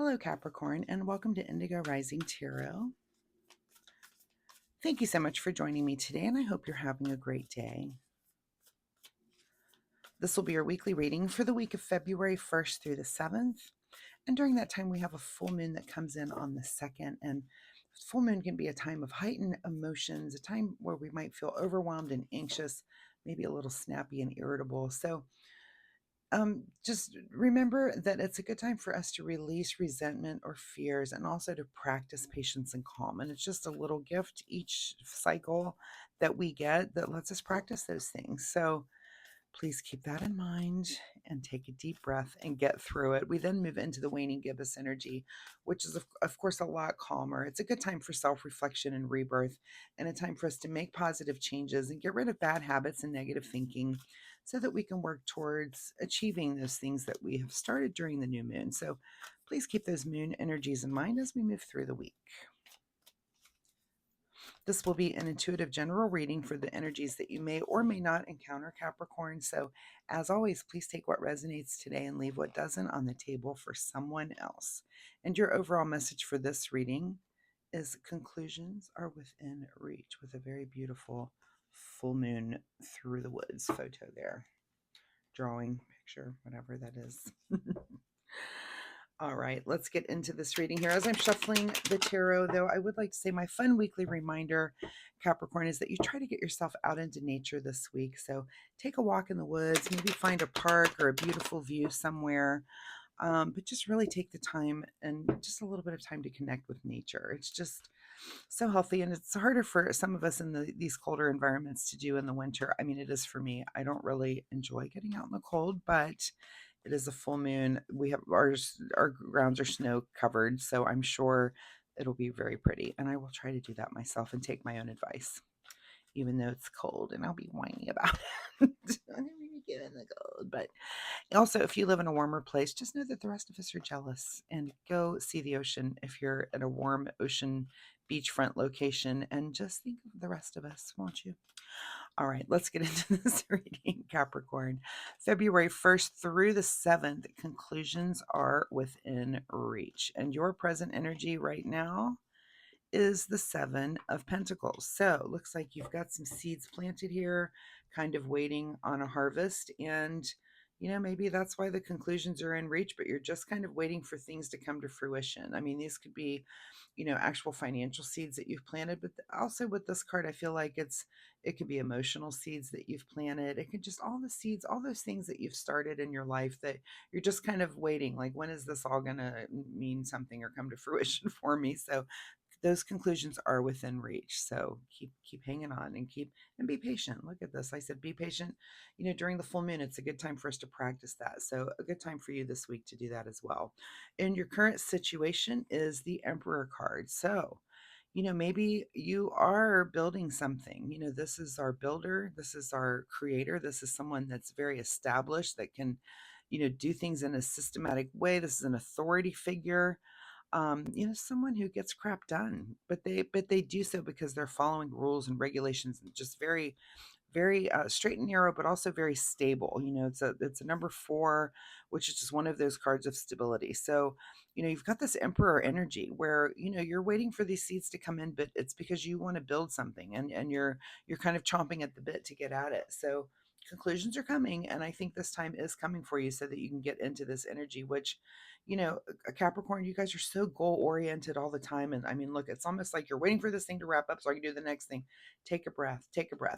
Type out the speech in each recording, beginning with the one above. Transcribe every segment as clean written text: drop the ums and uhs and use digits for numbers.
Hello, Capricorn, and welcome to Indigo Rising Tarot. Thank you so much for joining me today, and I hope you're having a great day. This will be your weekly reading for the week of February 1st through the 7th. And during that time, we have a full moon that comes in on the 2nd. And full moon can be a time of heightened emotions, a time where we might feel overwhelmed and anxious, maybe a little snappy and irritable. So just remember that it's a good time for us to release resentment or fears and also to practice patience and calm. And it's just a little gift each cycle that we get that lets us practice those things. So please keep that in mind and take a deep breath and get through it. We then move into the waning gibbous energy, which is, of course, a lot calmer. It's a good time for self reflection and rebirth, and a time for us to make positive changes and get rid of bad habits and negative thinking so that we can work towards achieving those things that we have started during the new moon. So please keep those moon energies in mind as we move through the week. This will be an intuitive general reading for the energies that you may or may not encounter, Capricorn. So, as always, please take what resonates today and leave what doesn't on the table for someone else. And your overall message for this reading is conclusions are within reach, with a very beautiful full moon through the woods photo there. Drawing, picture, whatever that is. All right, let's get into this reading here. As I'm shuffling the tarot, though, I would like to say my fun weekly reminder, Capricorn, is that you try to get yourself out into nature this week. So take a walk in the woods, maybe find a park or a beautiful view somewhere, but just really take the time and just a little bit of time to connect with nature. It's just so healthy, and it's harder for some of us in these colder environments to do in the winter. I mean, it is for me. I don't really enjoy getting out in the cold, but it is a full moon. We have our grounds are snow covered, so I'm sure it'll be very pretty. And I will try to do that myself and take my own advice, even though it's cold, and I'll be whining about it. I'm gonna get in the cold, but also, if you live in a warmer place, just know that the rest of us are jealous, and go see the ocean if you're at a warm ocean beachfront location, and just think of the rest of us, won't you? All right, let's get into this reading, Capricorn. February 1st through the 7th, conclusions are within reach. And your present energy right now is the 7 of Pentacles. So it looks like you've got some seeds planted here, kind of waiting on a harvest. And, maybe that's why the conclusions are in reach, but you're just kind of waiting for things to come to fruition. I mean, these could be, actual financial seeds that you've planted, but also with this card, I feel like it could be emotional seeds that you've planted. It could just all the seeds, all those things that you've started in your life that you're just kind of waiting, like, when is this all going to mean something or come to fruition for me? So those conclusions are within reach. So keep hanging on and be patient. Look at this. I said be patient. During the full moon, it's a good time for us to practice that. So a good time for you this week to do that as well. And your current situation is the Emperor card. So maybe you are building something. This is our builder, this is our creator, this is someone that's very established that can do things in a systematic way. This is an authority figure, someone who gets crap done, but they do so because they're following rules and regulations, and just very, very straight and narrow, but also very stable. It's a number 4, which is just one of those cards of stability. So you've got this Emperor energy where you're waiting for these seeds to come in, but it's because you want to build something, and you're kind of chomping at the bit to get at it. So conclusions are coming, and I think this time is coming for you so that you can get into this energy, which a Capricorn, you guys are so goal oriented all the time. And I mean, look, it's almost like you're waiting for this thing to wrap up so I can do the next thing. Take a breath,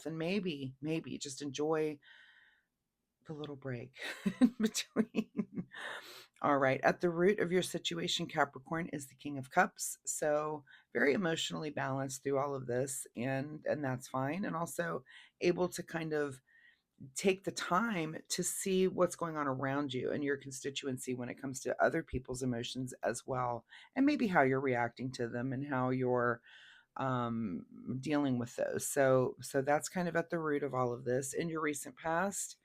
and maybe just enjoy the little break in between. All right. At the root of your situation, Capricorn, is the King of Cups. So very emotionally balanced through all of this, and that's fine. And also able to kind of take the time to see what's going on around you and your constituency when it comes to other people's emotions as well, and maybe how you're reacting to them and how you're dealing with those. So that's kind of at the root of all of this. In your recent past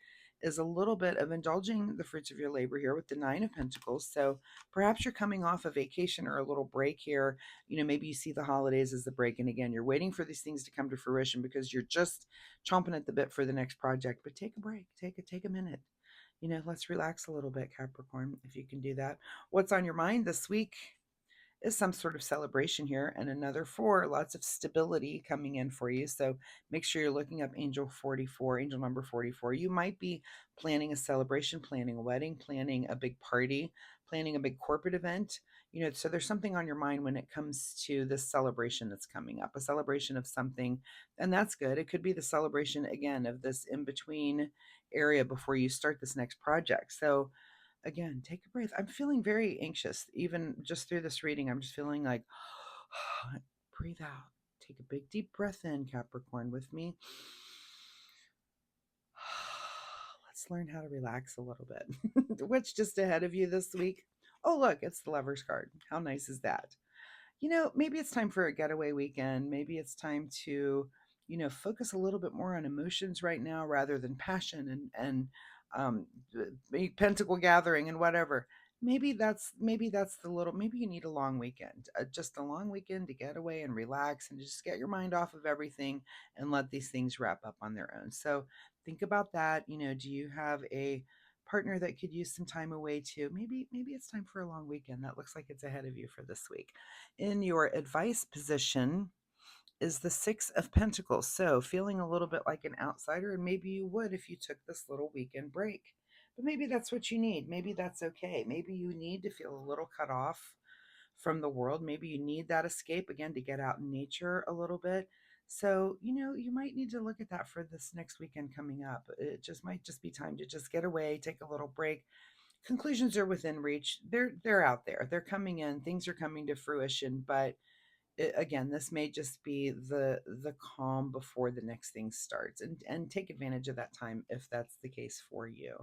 is a little bit of indulging the fruits of your labor here with the 9 of Pentacles. So perhaps you're coming off a vacation or a little break here. Maybe you see the holidays as the break, and again, you're waiting for these things to come to fruition because you're just chomping at the bit for the next project. But take a break, take a minute, Let's relax a little bit, Capricorn, if you can do that. What's on your mind this week is some sort of celebration here, and another four, lots of stability coming in for you. So make sure you're looking up angel 44, angel number 44. You might be planning a celebration, planning a wedding, planning a big party, planning a big corporate event. So there's something on your mind when it comes to this celebration that's coming up, a celebration of something, and that's good. It could be the celebration again of this in between area before you start this next project. So again, take a breath. I'm feeling very anxious, even just through this reading. I'm just feeling like, breathe out. Take a big, deep breath in, Capricorn, with me. Let's learn how to relax a little bit. What's just ahead of you this week? Oh, look, it's the Lover's card. How nice is that? Maybe it's time for a getaway weekend. Maybe it's time to, focus a little bit more on emotions right now rather than passion and um, pentacle gathering and whatever. Maybe that's the little. Maybe you need a long weekend, just a long weekend to get away and relax and just get your mind off of everything and let these things wrap up on their own. So think about that. Do you have a partner that could use some time away too? Maybe it's time for a long weekend. That looks like it's ahead of you for this week. In your advice position is the Six of Pentacles. So feeling a little bit like an outsider, and maybe you would if you took this little weekend break. But maybe that's what you need. Maybe that's okay. Maybe you need to feel a little cut off from the world. Maybe you need that escape again to get out in nature a little bit. So, you might need to look at that for this next weekend coming up. It just might just be time to just get away, take a little break. Conclusions are within reach. They're out there. They're coming in. Things are coming to fruition, but again, this may just be the calm before the next thing starts, and take advantage of that time if that's the case for you.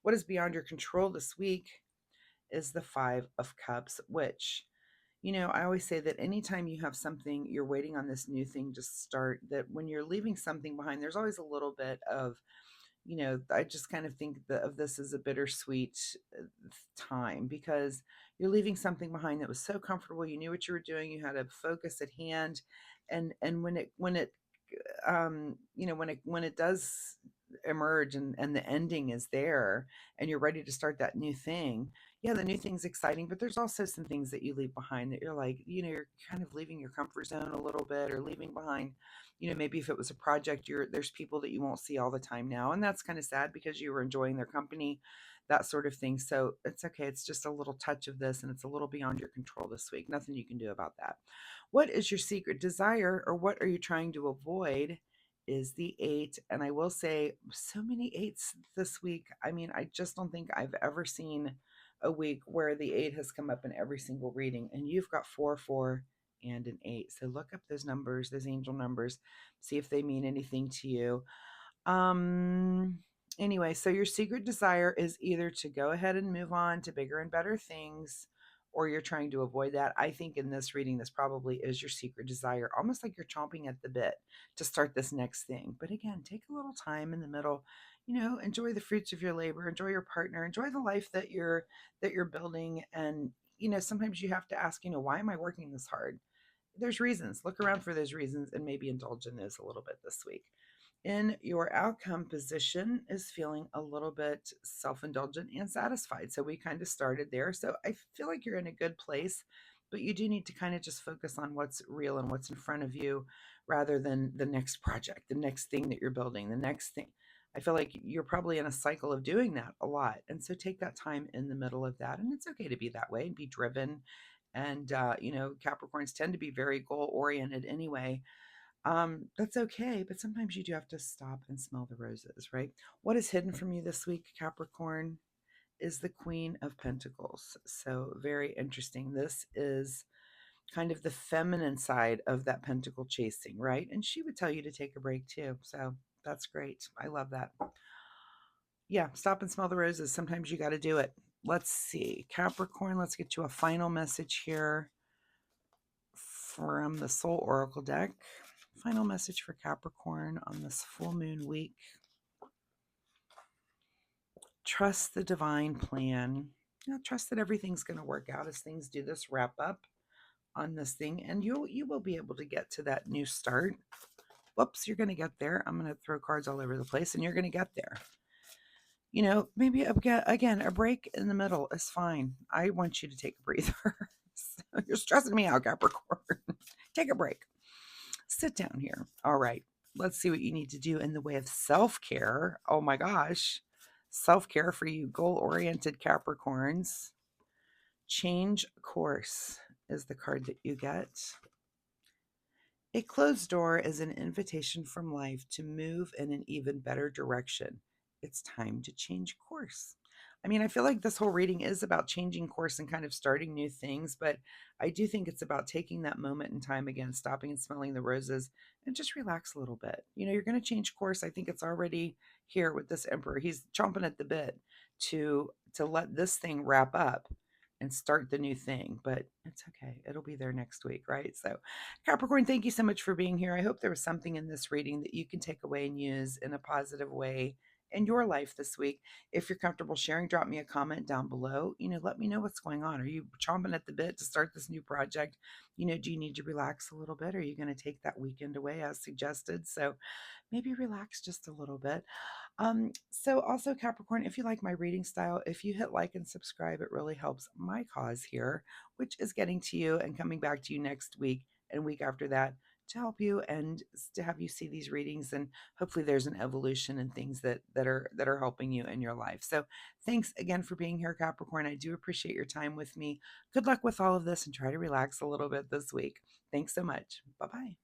What is beyond your control this week is the Five of Cups, which I always say that anytime you have something, you're waiting on this new thing to start, that when you're leaving something behind, there's always a little bit of, I just kind of think of this as a bittersweet time, because you're leaving something behind that was so comfortable. You knew what you were doing. You had a focus at hand, and when it does emerge, and the ending is there, and you're ready to start that new thing. Yeah, the new thing's exciting, but there's also some things that you leave behind that you're like, you're kind of leaving your comfort zone a little bit, or leaving behind, maybe if it was a project, there's people that you won't see all the time now, and that's kind of sad because you were enjoying their company, that sort of thing. So it's okay. It's just a little touch of this, and it's a little beyond your control this week. Nothing you can do about that. What is your secret desire, or what are you trying to avoid? Is the eight. And I will say, so many eights this week. I mean, I just don't think I've ever seen a week where the eight has come up in every single reading. And you've got 4, 4, and an eight. So look up those numbers, those angel numbers, see if they mean anything to you. Um, anyway, so your secret desire is either to go ahead and move on to bigger and better things, or you're trying to avoid that. I think in this reading, this probably is your secret desire, almost like you're chomping at the bit to start this next thing. But again, take a little time in the middle, enjoy the fruits of your labor, enjoy your partner, enjoy the life that you're building. And sometimes you have to ask, why am I working this hard? There's reasons. Look around for those reasons and maybe indulge in those a little bit this week. In your outcome position is feeling a little bit self-indulgent and satisfied. So we kind of started there. So I feel like you're in a good place, but you do need to kind of just focus on what's real and what's in front of you rather than the next project, the next thing that you're building, the next thing. I feel like you're probably in a cycle of doing that a lot. And so take that time in the middle of that. And it's okay to be that way and be driven. And, Capricorns tend to be very goal oriented anyway. That's okay, but sometimes you do have to stop and smell the roses, right? What is hidden from you this week, Capricorn, is the Queen of Pentacles. So very interesting. This is kind of the feminine side of that pentacle chasing, right? And she would tell you to take a break too. So that's great. I love that. Yeah, stop and smell the roses. Sometimes you got to do it. Let's see. Capricorn, let's get you a final message here from the Soul Oracle deck. Final message for Capricorn on this full moon week. Trust the divine plan. Trust that everything's going to work out as things do this wrap up on this thing, and you will be able to get to that new start. Whoops, you're going to get there. I'm going to throw cards all over the place, and you're going to get there. Maybe again, a break in the middle is fine. I want you to take a breather. So you're stressing me out, Capricorn. Take a break. Sit down here. All right. Let's see what you need to do in the way of self care. Oh my gosh. Self care for you goal oriented Capricorns. Change course is the card that you get. A closed door is an invitation from life to move in an even better direction. It's time to change course. I mean, I feel like this whole reading is about changing course and kind of starting new things, but I do think it's about taking that moment in time again, stopping and smelling the roses and just relax a little bit. You're going to change course. I think it's already here with this emperor. He's chomping at the bit to let this thing wrap up and start the new thing, but it's okay. It'll be there next week, right? So Capricorn, thank you so much for being here. I hope there was something in this reading that you can take away and use in a positive way in your life this week. If you're comfortable sharing, drop me a comment down below. Let me know what's going on. Are you chomping at the bit to start this new project? Do you need to relax a little bit? Are you going to take that weekend away as suggested? So maybe relax just a little bit. So also Capricorn, if you like my reading style, if you hit like and subscribe, it really helps my cause here, which is getting to you and coming back to you next week and week after that to help you and to have you see these readings, and hopefully there's an evolution in things that are helping you in your life. So thanks again for being here, Capricorn. I do appreciate your time with me. Good luck with all of this and try to relax a little bit this week. Thanks so much. Bye-bye.